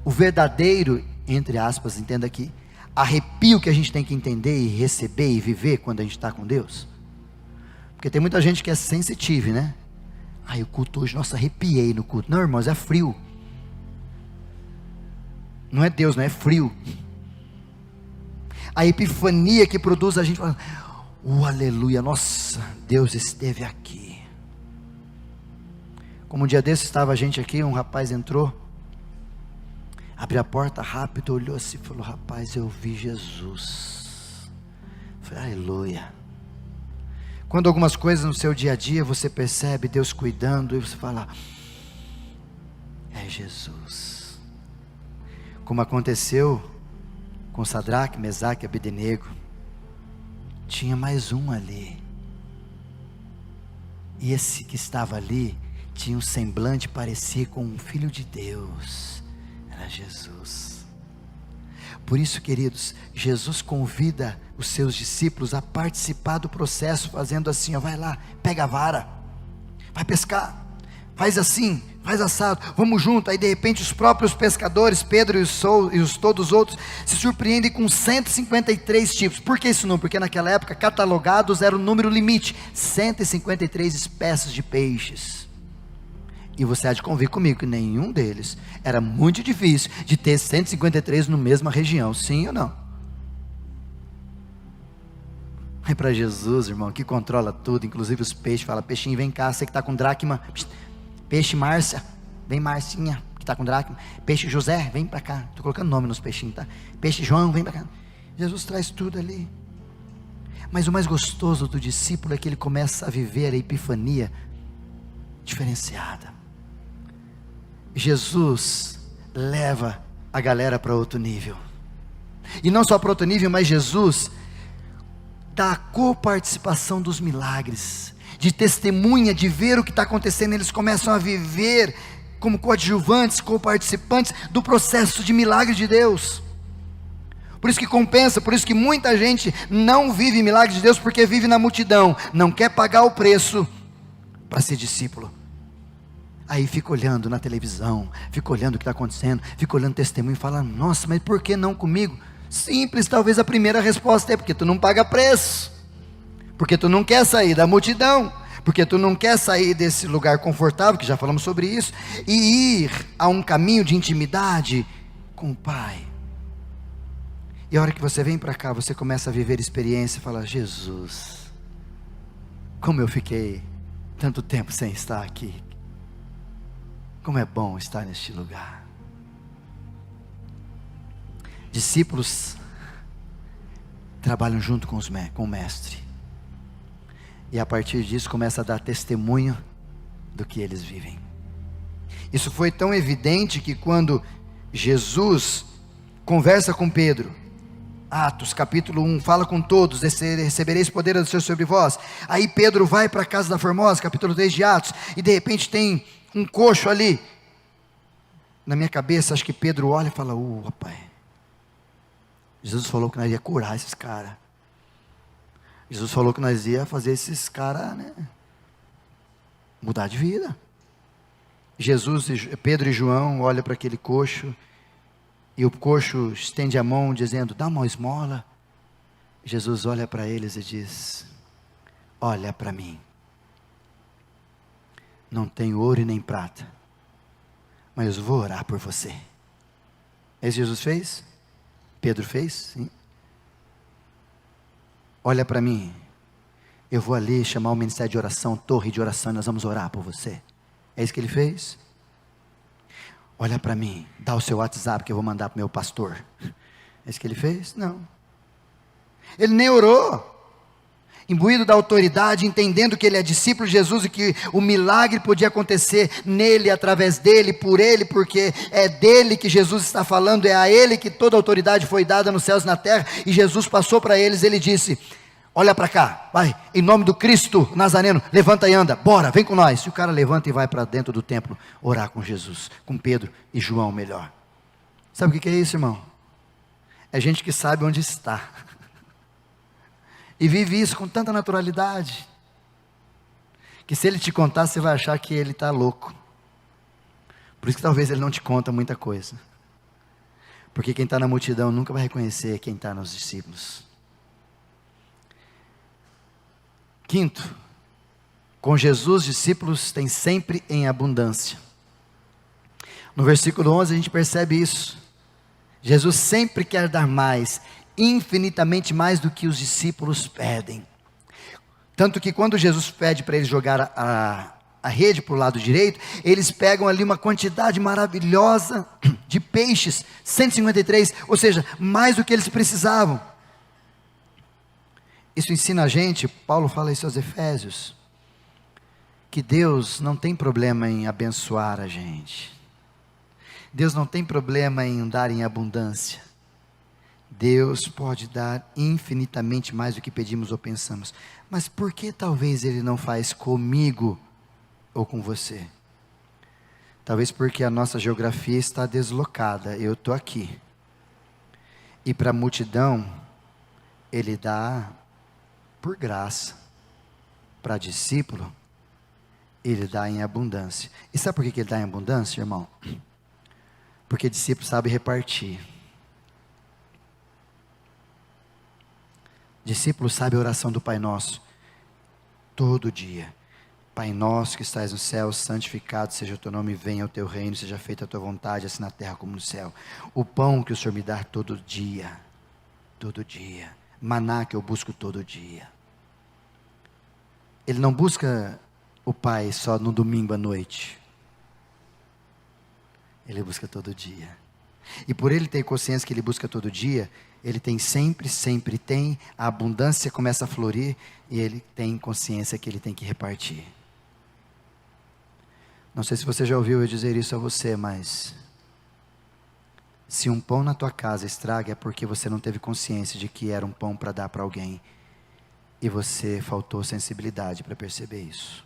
o verdadeiro, entre aspas, entenda aqui, arrepio que a gente tem que entender e receber e viver quando a gente está com Deus? Porque tem muita gente que é sensitive, né? Ai, o culto hoje, nossa, arrepiei no culto. Não, irmãos, é frio. Não é Deus, não é frio. A epifania que produz a gente fala, aleluia, nossa, Deus esteve aqui. Como um dia desse estava a gente aqui, um rapaz entrou, abriu a porta rápido, olhou assim e falou, rapaz, eu vi Jesus. Eu falei, aleluia. Quando algumas coisas no seu dia a dia você percebe Deus cuidando, e você fala, é Jesus. Como aconteceu com Sadraque, Mesaque e Abednego, tinha mais um ali, e esse que estava ali, tinha um semblante, parecia com um filho de Deus, era Jesus. Por isso, queridos, Jesus convida os seus discípulos a participar do processo, fazendo assim, ó, vai lá, pega a vara, vai pescar, faz assim, faz assado, vamos junto. Aí de repente os próprios pescadores, Pedro e todos os outros, se surpreendem com 153 tipos. Por que esse número? Porque naquela época catalogados era o número limite, 153 espécies de peixes. E você há de convir comigo que nenhum deles era muito difícil de ter 153 na mesma região, sim ou não? É para Jesus, irmão, que controla tudo, inclusive os peixes. Fala, peixinho, vem cá, você que está com dracma. Peixe Márcia, vem Marcinha, que está com dracma. Peixe José, vem para cá. Estou colocando nome nos peixinhos, tá? Peixe João, vem para cá. Jesus traz tudo ali. Mas o mais gostoso do discípulo é que ele começa a viver a epifania diferenciada. Jesus leva a galera para outro nível. E não só para outro nível, mas Jesus dá a coparticipação dos milagres, de testemunha, de ver o que está acontecendo. Eles começam a viver como coadjuvantes, coparticipantes do processo de milagre de Deus. Por isso que compensa, por isso que muita gente não vive milagre de Deus, porque vive na multidão, não quer pagar o preço para ser discípulo. Aí fica olhando na televisão, fica olhando o que está acontecendo, fica olhando testemunho e fala, nossa, mas por que não comigo? Simples, talvez a primeira resposta é porque tu não paga preço, porque tu não quer sair da multidão, porque tu não quer sair desse lugar confortável, que já falamos sobre isso, e ir a um caminho de intimidade com o Pai. E a hora que você vem para cá, você começa a viver experiência e fala, Jesus, como eu fiquei tanto tempo sem estar aqui, como é bom estar neste lugar. Discípulos trabalham junto com o mestre, e a partir disso começa a dar testemunho do que eles vivem. Isso foi tão evidente que quando Jesus conversa com Pedro, Atos capítulo 1, fala com todos, recebereis poder do Senhor sobre vós. Aí Pedro vai para a casa da Formosa, capítulo 3 de Atos, e de repente tem um coxo ali. Na minha cabeça, acho que Pedro olha e fala, rapaz, Jesus falou que nós ia curar esses caras. Jesus falou que nós ia fazer esses caras, né, mudar de vida. Pedro e João olham para aquele coxo, e o coxo estende a mão dizendo, dá uma esmola. Jesus olha para eles e diz, olha para mim, não tenho ouro e nem prata, mas eu vou orar por você. É isso que Jesus fez? Pedro fez? Sim. Olha para mim, eu vou ali chamar o ministério de oração, torre de oração, e nós vamos orar por você. É isso que ele fez? Olha para mim, dá o seu WhatsApp que eu vou mandar para o meu pastor. É isso que ele fez? Não. Ele nem orou. Imbuído da autoridade, entendendo que ele é discípulo de Jesus e que o milagre podia acontecer nele, através dele, por ele, porque é dele que Jesus está falando, é a ele que toda a autoridade foi dada nos céus e na terra, e Jesus passou para eles, ele disse, olha para cá, vai, em nome do Cristo Nazareno, levanta e anda, bora, vem com nós. E o cara levanta e vai para dentro do templo, orar com Jesus, com Pedro e João melhor. Sabe o que é isso, irmão? É gente que sabe onde está, e vive isso com tanta naturalidade, que se ele te contar, você vai achar que ele está louco. Por isso que talvez ele não te conta muita coisa, porque quem está na multidão nunca vai reconhecer quem está nos discípulos. Quinto, com Jesus, discípulos têm sempre em abundância. No versículo 11 a gente percebe isso. Jesus sempre quer dar mais, infinitamente mais do que os discípulos pedem. Tanto que quando Jesus pede para eles jogar a rede para o lado direito, eles pegam ali uma quantidade maravilhosa de peixes, 153, ou seja, mais do que eles precisavam. Isso ensina a gente, Paulo fala isso aos Efésios, que Deus não tem problema em abençoar a gente. Deus não tem problema em dar em abundância. Deus pode dar infinitamente mais do que pedimos ou pensamos. Mas por que talvez Ele não faz comigo ou com você? Talvez porque a nossa geografia está deslocada. Eu estou aqui. E para a multidão, Ele dá por graça. Para discípulo, Ele dá em abundância. E sabe por que Ele dá em abundância, irmão? Porque discípulo sabe repartir. Discípulo sabe a oração do Pai Nosso, todo dia. Pai Nosso que estás no céu, santificado seja o teu nome, venha o teu reino, seja feita a tua vontade, assim na terra como no céu. O pão que o Senhor me dá todo dia, maná que eu busco todo dia. Ele não busca o Pai só no domingo à noite, Ele busca todo dia. E por ele ter consciência que ele busca todo dia, ele tem sempre tem, a abundância começa a florir, e ele tem consciência que ele tem que repartir. Não sei se você já ouviu eu dizer isso a você, mas se um pão na tua casa estraga, é porque você não teve consciência de que era um pão para dar para alguém, e você faltou sensibilidade para perceber isso.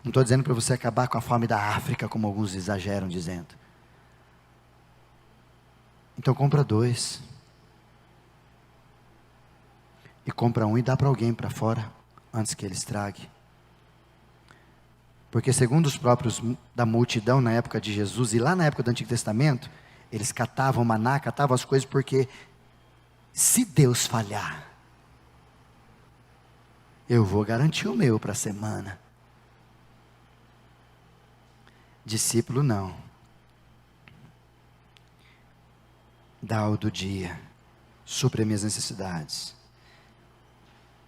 Não estou dizendo para você acabar com a fome da África, como alguns exageram dizendo. Então compra 2. E compra 1 e dá para alguém para fora, antes que ele estrague. Porque segundo os próprios da multidão na época de Jesus, e lá na época do Antigo Testamento, eles catavam maná, catavam as coisas, porque se Deus falhar, eu vou garantir o meu para a semana. Discípulo não. Dá o do dia, supre minhas necessidades.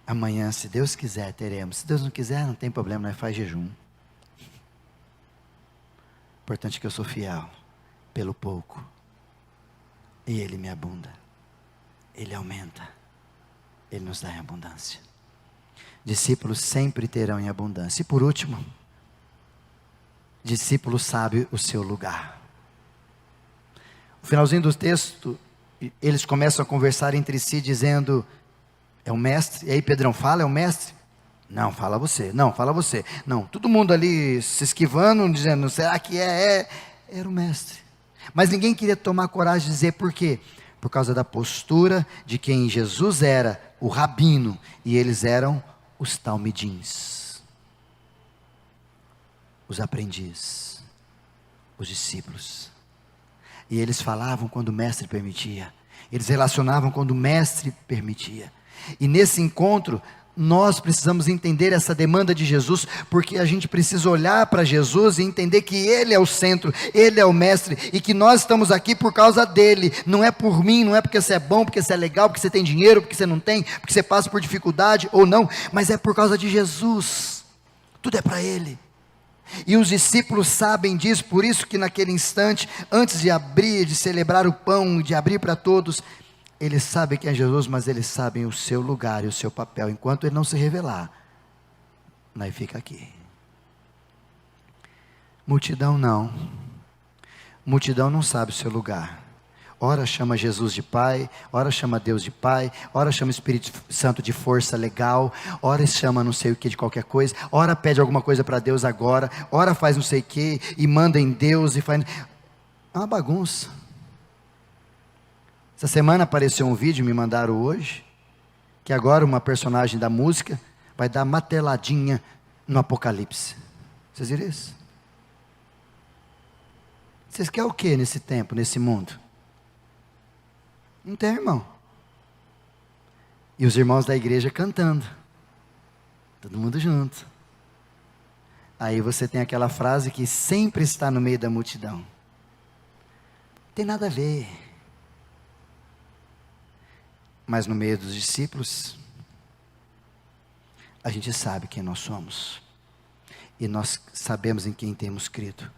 Amanhã, se Deus quiser, teremos. Se Deus não quiser, não tem problema, nós faz jejum. Importante é que eu sou fiel, pelo pouco. E Ele me abunda. Ele aumenta. Ele nos dá em abundância. Discípulos sempre terão em abundância. E por último, discípulo sabe o seu lugar. No finalzinho do texto, eles começam a conversar entre si, dizendo, é o mestre? E aí Pedrão fala, é o mestre? Não, fala você. Não, fala você. Não, todo mundo ali se esquivando, dizendo, será que era o mestre? Mas ninguém queria tomar coragem de dizer por quê? Por causa da postura de quem Jesus era, o rabino, e eles eram os talmidins. os aprendizes, os discípulos. E eles falavam quando o mestre permitia. Eles relacionavam quando o mestre permitia. E nesse encontro, nós precisamos entender essa demanda de Jesus, porque a gente precisa olhar para Jesus e entender que Ele é o centro, Ele é o mestre, e que nós estamos aqui por causa dEle, não é por mim, não é porque você é bom, porque você é legal, porque você tem dinheiro, porque você não tem, porque você passa por dificuldade ou não, mas é por causa de Jesus, tudo é para Ele. E os discípulos sabem disso, por isso que naquele instante, antes de abrir, de celebrar o pão, de abrir para todos, eles sabem quem é Jesus, mas eles sabem o seu lugar e o seu papel. Enquanto Ele não se revelar, nós fica aqui. Multidão não. Multidão não sabe o seu lugar. Ora chama Jesus de Pai, ora chama Deus de Pai, ora chama Espírito Santo de força legal, ora chama não sei o que de qualquer coisa, ora pede alguma coisa para Deus agora, ora faz não sei o que, e manda em Deus, e faz... É uma bagunça. Essa semana apareceu um vídeo, me mandaram hoje, que agora uma personagem da música vai dar marteladinha no Apocalipse. Vocês viram isso? Vocês querem o que nesse tempo, nesse mundo? Não tem, irmão. E os irmãos da igreja cantando. Todo mundo junto. Aí você tem aquela frase que sempre está no meio da multidão. Não tem nada a ver. Mas no meio dos discípulos, a gente sabe quem nós somos. E nós sabemos em quem temos crido.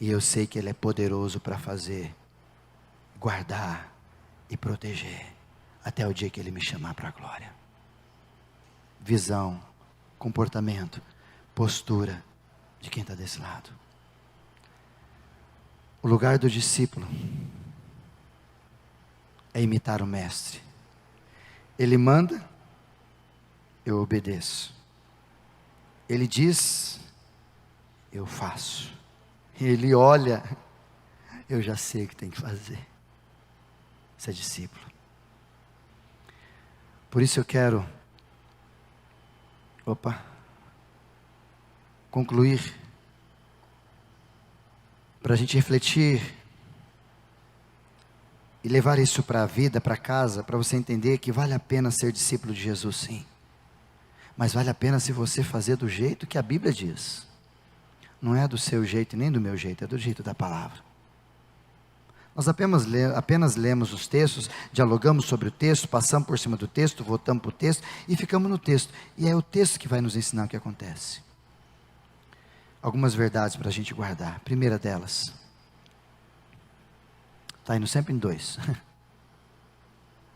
E eu sei que Ele é poderoso para fazer, guardar e proteger, até o dia que Ele me chamar para a glória. Visão, comportamento, postura de quem está desse lado. O lugar do discípulo é imitar o mestre. Ele manda, eu obedeço. Ele diz, eu faço. Ele olha, eu já sei o que tem que fazer. Você é discípulo. Por isso eu quero concluir, para a gente refletir e levar isso para a vida, para casa, para você entender que vale a pena ser discípulo de Jesus, sim. Mas vale a pena se você fazer do jeito que a Bíblia diz. Não é do seu jeito nem do meu jeito, é do jeito da palavra. Nós apenas lemos os textos, dialogamos sobre o texto, passamos por cima do texto, voltamos para o texto e ficamos no texto. E é o texto que vai nos ensinar o que acontece. Algumas verdades para a gente guardar. Primeira delas, está indo sempre em 2.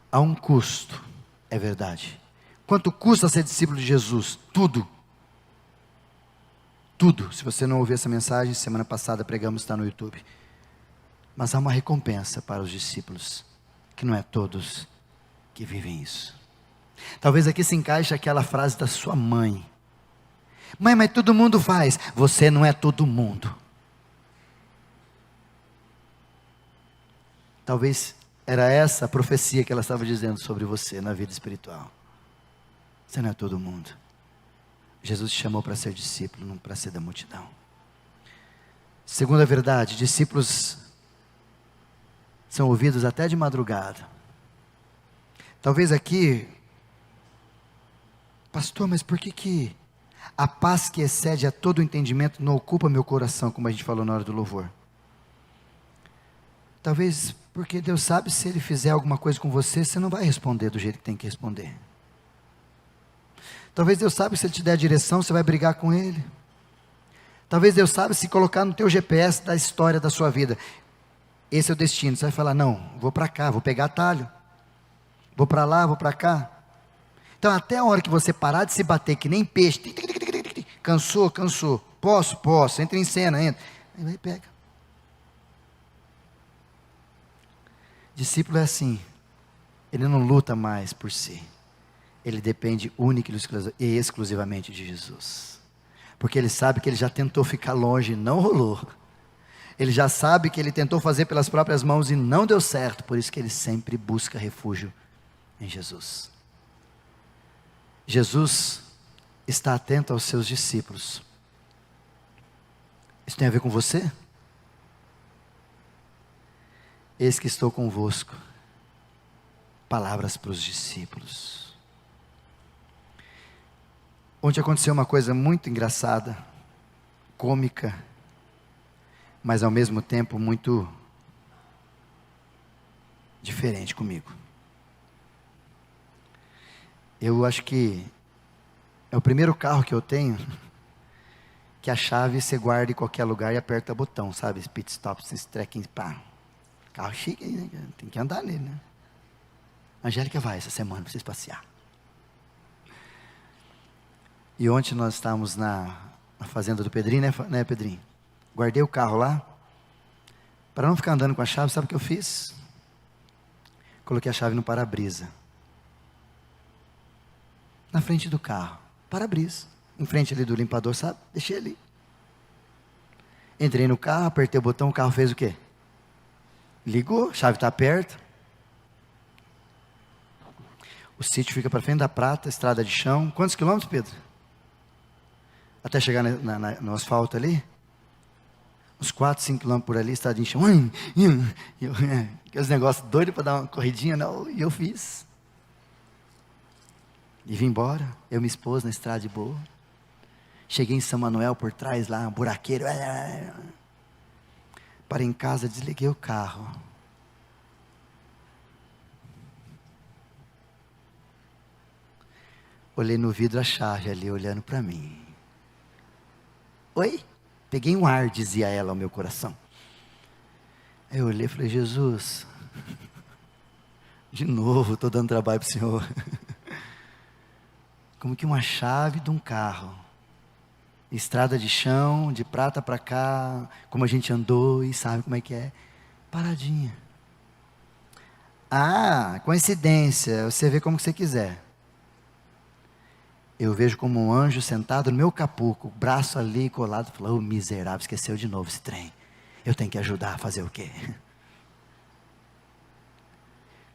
Há um custo, é verdade. Quanto custa ser discípulo de Jesus? Tudo. Tudo. Se você não ouviu essa mensagem, semana passada pregamos, está no YouTube. Mas há uma recompensa para os discípulos, que não é todos que vivem isso. Talvez aqui se encaixe aquela frase da sua mãe. Mãe, mas todo mundo faz. Você não é todo mundo. Talvez era essa a profecia que ela estava dizendo sobre você na vida espiritual. Você não é todo mundo. Jesus te chamou para ser discípulo, não para ser da multidão. Segunda verdade, discípulos são ouvidos até de madrugada. Talvez aqui, pastor, mas por que a paz que excede a todo o entendimento não ocupa meu coração, como a gente falou na hora do louvor? Talvez porque Deus sabe, se Ele fizer alguma coisa com você, você não vai responder do jeito que tem que responder. Talvez Deus sabe, se Ele te der a direção, você vai brigar com Ele. Talvez Deus sabe, se colocar no teu GPS da história da sua vida, esse é o destino, você vai falar, não, vou para cá, vou pegar atalho, vou para lá, vou para cá. Então até a hora que você parar de se bater que nem peixe, cansou, posso, entra em cena, entra, aí vai e pega. Discípulo é assim, ele não luta mais por si, ele depende única e exclusivamente de Jesus, porque ele sabe que ele já tentou ficar longe e não rolou, ele já sabe que ele tentou fazer pelas próprias mãos e não deu certo, por isso que ele sempre busca refúgio em Jesus. Jesus está atento aos seus discípulos, Isso tem a ver com você? Eis que estou convosco. Palavras para os discípulos. Ontem aconteceu uma coisa muito engraçada, cômica, mas ao mesmo tempo muito diferente comigo. Eu acho que é o primeiro carro que eu tenho que a chave você guarda em qualquer lugar e aperta o botão, sabe? Esse pit stop, esse trekking, pá. Carro chique, né? Tem que andar nele, né? A Angélica vai essa semana para vocês passear. E ontem nós estávamos na fazenda do Pedrinho, né, Pedrinho? Guardei o carro lá. Para não ficar andando com a chave, sabe o que eu fiz? Coloquei a chave no para-brisa. Na frente do carro. Para-brisa. Em frente ali do limpador, sabe? Deixei ali. Entrei no carro, apertei o botão, o carro fez o quê? Ligou, a chave está perto. O sítio fica para frente da Prata, estrada de chão. Quantos quilômetros, Pedro? Até chegar no asfalto ali? Uns 4, 5 quilômetros por ali, estrada de chão. Aqueles negócios doidos para dar uma corridinha, não, e eu fiz. E vim embora, eu me expus na estrada de boa. Cheguei em São Manuel por trás lá, um buraqueiro. Parei em casa, desliguei o carro. Olhei no vidro a chave ali, olhando para mim. Oi? Peguei um ar, dizia ela ao meu coração. Aí eu olhei e falei, Jesus, de novo, estou dando trabalho para o Senhor. Como que uma chave de um carro, estrada de chão, de Prata para cá, como a gente andou e sabe como é que é, paradinha. Ah, coincidência, você vê como você quiser. Eu vejo como um anjo sentado no meu capuco, o braço ali colado, falou, oh, miserável, esqueceu de novo esse trem. Eu tenho que ajudar a fazer o quê?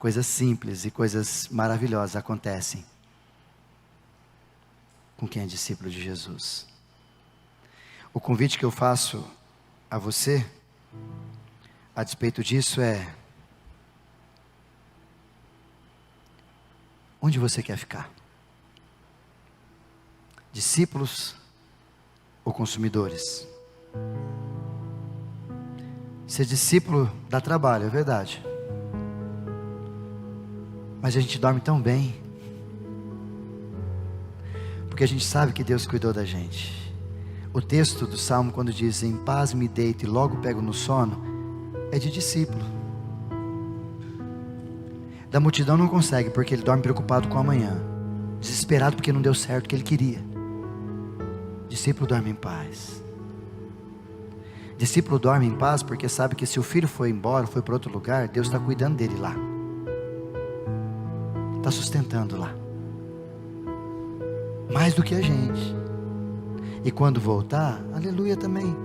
Coisas simples e coisas maravilhosas acontecem com quem é discípulo de Jesus. O convite que eu faço a você, a despeito disso, é: onde você quer ficar? Discípulos ou consumidores? Ser discípulo dá trabalho, é verdade. Mas a gente dorme tão bem, porque a gente sabe que Deus cuidou da gente. O texto do Salmo, quando diz, em paz me deito e logo pego no sono, é de discípulo. Da multidão não consegue, porque ele dorme preocupado com o amanhã, desesperado porque não deu certo o que ele queria. Discípulo dorme em paz. Discípulo dorme em paz porque sabe que se o filho foi embora, foi para outro lugar, Deus está cuidando dele lá, está sustentando lá, mais do que a gente. E quando voltar, aleluia também.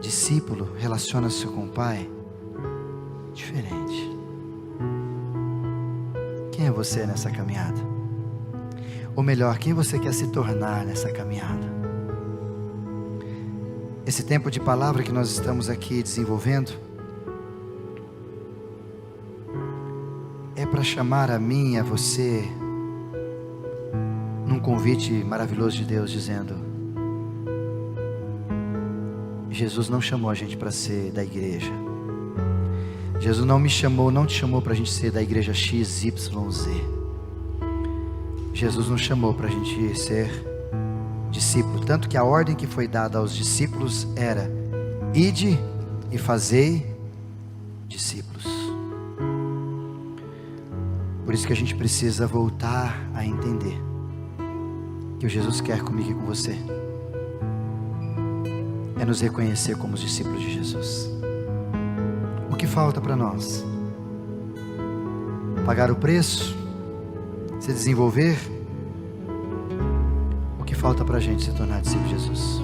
Discípulo relaciona-se com o Pai diferente. Quem é você nessa caminhada? Ou melhor, quem você quer se tornar nessa caminhada? Esse tempo de palavra que nós estamos aqui desenvolvendo é para chamar a mim e a você num convite maravilhoso de Deus, dizendo: Jesus não chamou a gente para ser da igreja. Jesus não me chamou, não te chamou para a gente ser da igreja X, Y, Z. Jesus nos chamou para a gente ser discípulo. Tanto que a ordem que foi dada aos discípulos era: ide e fazei discípulos. Por isso que a gente precisa voltar a entender que o Jesus quer comigo e com você é nos reconhecer como os discípulos de Jesus. O que falta para nós? Pagar o preço? Se desenvolver? O que falta para a gente se tornar discípulo de Jesus?